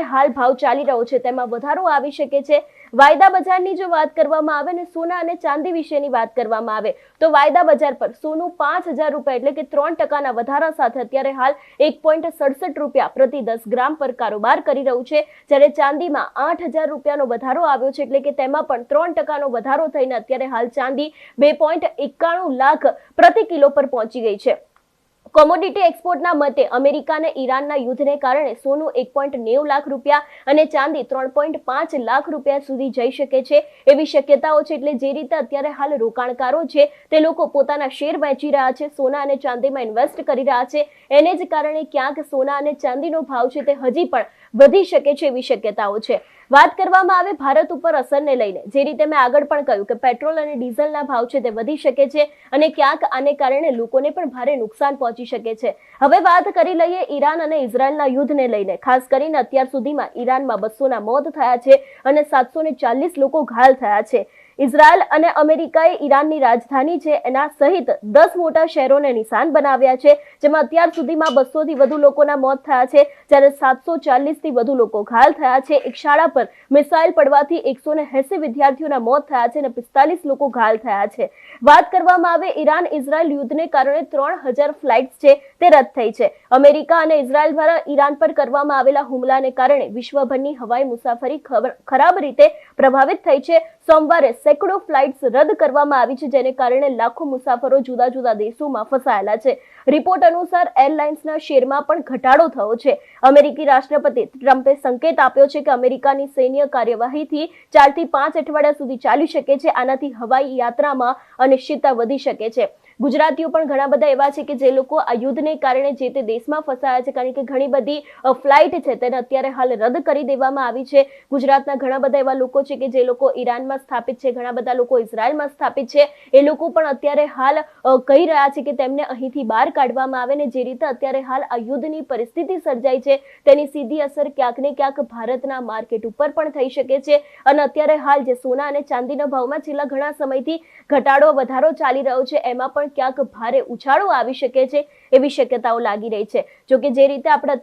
હાલ ભાવ ચાલી રહ્યો છે તેમાં વધારો આવી શકે છે। વાયદા બજારની જો વાત કરવામાં આવે ને સોના અને ચાંદી વિશેની વાત કરવામાં આવે તો વાયદા બજાર પર સોનું 5000 રૂપિયા એટલે કે 3% વધારા સાથે અત્યારે હાલ 1.67 રૂપિયા પ્રતિ 10 ગ્રામ પર કારોબાર કરી રહ્યું છે, જ્યારે ચાંદીમાં 8000 રૂપિયાનો વધારો આવ્યો છે એટલે કે તેમાં પણ 3% વધારો થઈને અત્યારે હાલ ચાંદી 2.91 લાખ પ્રતિ કિલો પર પહોંચી ગઈ છે। કોમોડિટી એક્સપોર્ટના મતે અમેરિકા અને ઈરાનના યુદ્ધને કારણે સોનું 1.90 લાખ રૂપિયા અને ચાંદી 3.5 લાખ રૂપિયા સુધી જઈ શકે છે એવી શક્યતાઓ છે। એટલે જે રીતે અત્યારે હાલ રોકાણકારો છે તે લોકો પોતાના શેર વેચી રહ્યા છે, સોના અને ચાંદીમાં ઇન્વેસ્ટ કરી રહ્યા છે, એને જ કારણે ક્યાંક સોના અને ચાંદીનો ભાવ છે તે હજી પણ વધી શકે છે એવી શક્યતાઓ છે। વાત કરવામાં આવે ભારત ઉપર અસરને લઈને, જે રીતે મેં આગળ પણ કહ્યું કે પેટ્રોલ અને ડીઝલના ભાવ છે તે વધી શકે છે અને ક્યાંક આને કારણે લોકોને પણ ભારે નુકસાન પહોંચી શકે છે। હવે વાત કરી લઈએ ઈરાન અને ઇઝરાયલના યુદ્ધને લઈને। ખાસ કરીને અત્યાર સુધીમાં ઈરાનમાં 200 ના મોત થયા છે અને 740 લોકો ઘાયલ થયા છે। ઇઝરાયલ અને અમેરિકાએ ઈરાનની રાજધાની છે એના સહિત 10 મોટા શહેરોને નિશાન બનાવ્યા છે, જેમાં અત્યાર સુધીમાં 200 થી વધુ લોકોના મોત થયા છે, જ્યારે 740 થી વધુ લોકો ઘાયલ થયા છે। એક શાળા પર મિસાઇલ પડવાથી 180 વિદ્યાર્થીઓના મોત થયા છે અને 45 લોકો ઘાયલ થયા છે। વાત કરવામાં આવે ઈરાન ઇઝરાયલ યુદ્ધને કારણે 3000 ફ્લાઇટ્સ છે તે રદ થઈ છે। અમેરિકા અને ઇઝરાયલ દ્વારા ઈરાન પર કરવામાં આવેલા હુમલાને કારણે વિશ્વભરની હવાઈ મુસાફરી ખરાબ રીતે પ્રભાવિત થઈ છે। સોમવારે સેંકડો ફ્લાઇટ્સ રદ કરવામાં આવી છે, જેને કારણે લાખો મુસાફરો જુદા જુદા દેશોમાં ફસાયેલા છે। રિપોર્ટ અનુસાર એરલાઇન્સના શેરમાં પણ ઘટાડો થયો છે। અમેરિકી રાષ્ટ્રપતિ ટ્રમ્પે સંકેત આપ્યો છે કે અમેરિકાની સૈન્ય કાર્યવાહીથી 4 થી 5 અઠવાડિયા સુધી ચાલી શકે છે। આનાથી હવાઈ યાત્રામાં અનિશ્ચિતતા વધી શકે છે। ગુજરાતીઓ પણ ઘણા બધા એવા છે કે જે લોકો આ યુદ્ધને કારણે જે તે દેશમાં ફસાયા છે, કારણ કે ઘણી બધી ફ્લાઇટ છે તેને અત્યારે હાલ રદ કરી દેવામાં આવી છે। ગુજરાતના ઘણા બધા એવા લોકો છે કે જે લોકો ઈરાનમાં સ્થાપિત છે, ઘણા બધા લોકો ઇઝરાયલમાં સ્થાપિત છે, એ લોકો પણ અત્યારે હાલ કહી રહ્યા છે કે તેમને અહીંથી બહાર કાઢવામાં આવે ને જે રીતે અત્યારે હાલ આ યુદ્ધની પરિસ્થિતિ સર્જાઈ છે તેની સીધી અસર ક્યાંક ને ક્યાંક ભારતના માર્કેટ ઉપર પણ થઈ શકે છે। અને અત્યારે હાલ જે સોના અને ચાંદીના ભાવમાં છેલ્લા ઘણા સમયથી ઘટાડો વધારો ચાલી રહ્યો છે એમાં પણ ક્યાંક ભારે ઉછાળો આવી શકે છે એવી શક્યતાઓ લાગી રહી છે। જો કે જે રીતે આપણે